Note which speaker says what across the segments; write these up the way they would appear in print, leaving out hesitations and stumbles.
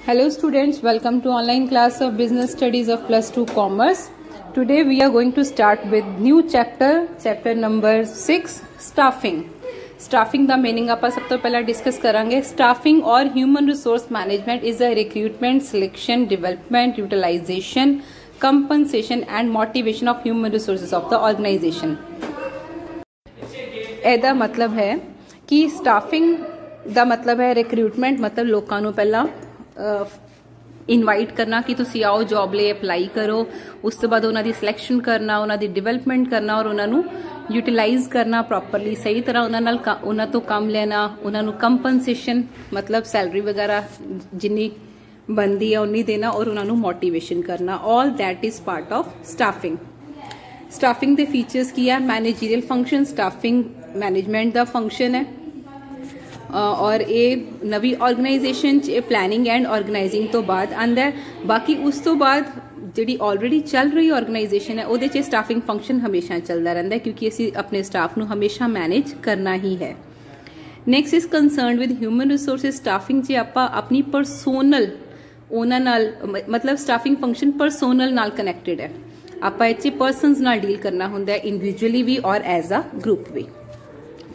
Speaker 1: Hello students, welcome to online class of business studies of plus 2 commerce. Today we are going to start with new chapter number 6 staffing. Staffing the meaning ਆਪਾਂ ਸਭ ਤੋਂ ਪਹਿਲਾਂ discuss ਕਰਾਂਗੇ. Staffing or human resource management is a recruitment, selection, development, utilization, compensation and motivation of human resources of the organization. ਇਹਦਾ ਮਤਲਬ ਹੈ ਕਿ staffing ਦਾ ਮਤਲਬ ਹੈ recruitment, ਮਤਲਬ ਲੋਕਾਂ ਨੂੰ ਪਹਿਲਾਂ ਇਨਵਾਈਟ ਕਰਨਾ ਕਿ ਤੁਸੀਂ ਆਓ ਜੌਬ ਲਈ ਅਪਲਾਈ ਕਰੋ, ਉਸ ਤੋਂ ਬਾਅਦ ਉਹਨਾਂ ਦੀ ਸਿਲੈਕਸ਼ਨ ਕਰਨਾ, ਉਹਨਾਂ ਦੀ ਡਿਵੈਲਪਮੈਂਟ ਕਰਨਾ ਔਰ ਉਹਨਾਂ ਨੂੰ ਯੂਟਿਲਾਈਜ਼ ਕਰਨਾ ਪ੍ਰੋਪਰਲੀ, ਸਹੀ ਤਰ੍ਹਾਂ ਉਹਨਾਂ ਤੋਂ ਕੰਮ ਲੈਣਾ, ਉਹਨਾਂ ਨੂੰ ਕੰਪਨਸੇਸ਼ਨ ਮਤਲਬ ਸੈਲਰੀ ਵਗੈਰਾ ਜਿੰਨੀ ਬਣਦੀ ਹੈ ਉਨੀ ਦੇਣਾ ਔਰ ਉਹਨਾਂ ਨੂੰ ਮੋਟੀਵੇਸ਼ਨ ਕਰਨਾ. All that is part of staffing. Staffing ਦੇ ਫੀਚਰਸ ਕੀ ਹੈ? ਮੈਨੇਜਰੀਅਲ ਫੰਕਸ਼ਨ. ਸਟਾਫਿੰਗ ਮੈਨੇਜਮੈਂਟ ਦਾ ਫੰਕਸ਼ਨ ਹੈ और ये नवी ऑर्गेनाइजेशन च प्लैनिंग एंड ऑर्गेनाइजिंग तो बाद आंदा है. बाकी उस तो बाद जी ऑलरेडी चल रही ऑर्गेनाइजेशन है वो स्टाफिंग फंक्शन हमेशा चलता रहता है क्योंकि असी अपने स्टाफ को हमेशा मैनेज करना ही है. Next is concern with human resources. Staffing च आपां अपनी परसोनल उन्हां नाल मतलब स्टाफिंग फंक्शन परसोनल नाल कनैक्टेड है. आपां इह परसनस नाल डील करना हुंदा है, इंडिविजुअली भी और एज अ ग्रुप भी.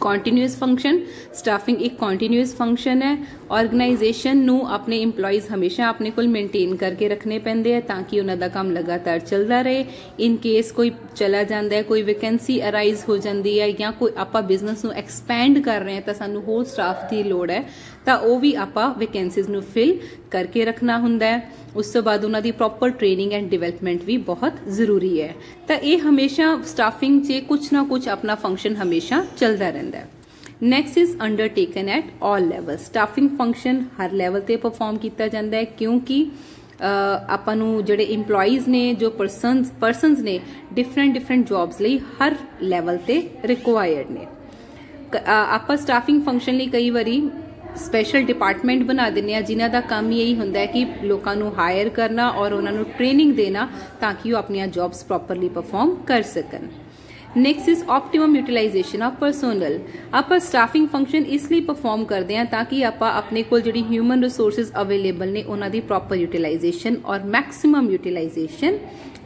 Speaker 1: Continuous function. स्टाफिंग एक कॉन्टीन्यूअस फंक्शन है. ऑर्गेनाइजेशन नू अपने इंप्लॉयज हमेशा अपने कोल मेनटेन करके रखने पैंदे है ताकि उन्हां दा काम लगातार चलता रहे. इन केस कोई चला जाता है, कोई वैकेंसी अराइज हो जाती है या कोई आपां बिजनेस नू एक्सपैंड कर रहे हैं तो सानू होर स्टाफ की लोड़ है तो वह भी आपां वैकेंसीज नू फिल करके रखना हुंदा है. उस तो बाद उन्हां दी प्रॉपर ट्रेनिंग एंड डिवेलपमेंट भी बहुत जरूरी है. तो ये हमेशा स्टाफिंग च कुछ ना कुछ अपना फंक्शन हमेशा चलता रहता है. Next is undertaken at all level. Staffing function her level ते परफॉर्म किया जाता है क्योंकि आपां नू जिहड़े इंप्लॉयज ने जो परसनस ने डिफरेंट जॉब्स लई हर लैवल ते रिक्वायर्ड ने. आपां स्टाफिंग फंक्शन लई कई बारी स्पैशल डिपार्टमेंट बना देने जिन्हां दा काम यही होंदा है कि लोकां नू हायर करना और उन्हां नू ट्रेनिंग देना ताकि वो अपनी जॉब्स प्रॉपरली परफॉर्म कर सकन. Next is optimum utilisation of personnel. आप स्टाफिंग फंक्शन इसलिए परफॉर्म करते हैं ताकि आप अपने को जिहड़ी ह्यूमन रिसोर्सिस अवेलेबल ने उन्हां दी प्रॉपर यूटिलाइजेशन और मैक्सिमम यूटिलाइजेशन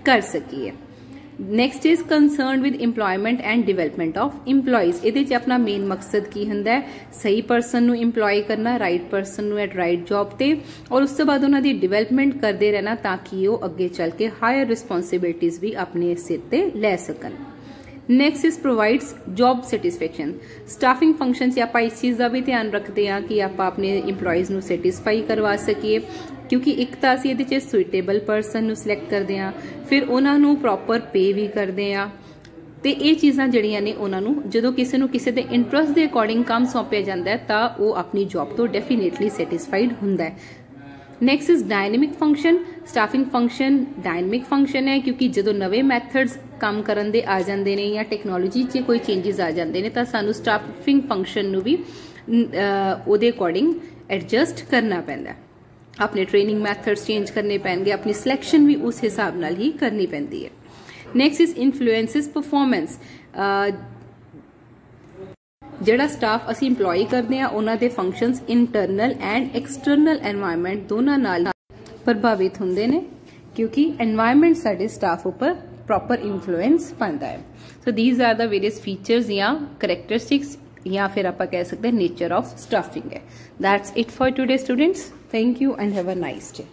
Speaker 1: कर सकीए. Next is concern with employment and development of employees. ये अपना मेन मकसद की होंदा है सही परसन नू इंप्लॉय करना, राइट परसन नू एट राइट जॉब ते और उस तो बाद उन्हां दी डिवेलपमेंट करते रहना ताकि वो अगे चल के हायर रिस्पोंसिबिलिटीज भी अपने सिर ते लै सकन. Next is provides job satisfaction. Staffing function से आप इस चीज़ का भी ध्यान रखते हैं कि आप अपने इंप्लॉयज नू सैटिस्फाई करवा सकीए क्योंकि एक तो असीं इहदे च सुइटेबल परसन नू सिलेक्ट करते हैं, फिर उन्हां नू प्रॉपर पे भी करते हैं तो ये चीज़ां जिहड़ियां ने उन्हां नू जदों किसी नू किसी दे इंटरस्ट के अकॉर्डिंग काम सौंपिया जाता है तो वो अपनी जॉब तो डेफिनेटली सैटिस्फाइड हुंदा है. Next is dynamic function. Staffing function dynamic function है क्योंकि जो नवे मैथड्स काम करन दे आ जाते हैं या टैक्नोलॉजी च कोई चेंजिज आ जाते हैं तो सानू स्टाफिंग फंक्शन नू भी उहदे अकॉर्डिंग एडजस्ट करना पैंदा है. अपने ट्रेनिंग मैथड्स चेंज करने पैणगे, अपनी सिलैक्शन भी उस हिसाब नाल ही करनी पैंदी है. Next is influences performance. जिहड़ा स्टाफ असी इंप्लॉय करते हैं उन्हां दे functions internal and external environment दोनों नाल प्रभावित हुंदे ने क्योंकि एनवायरनमेंट साडे स्टाफ उपर प्रॉपर इन्फ्लुएंस पांदा है. So these are the various features या करैक्टरिस्टिक्स या फिर आप कह सकते हैं नेचर ऑफ स्टाफिंग है. That's it for today students. Thank you and have a nice day.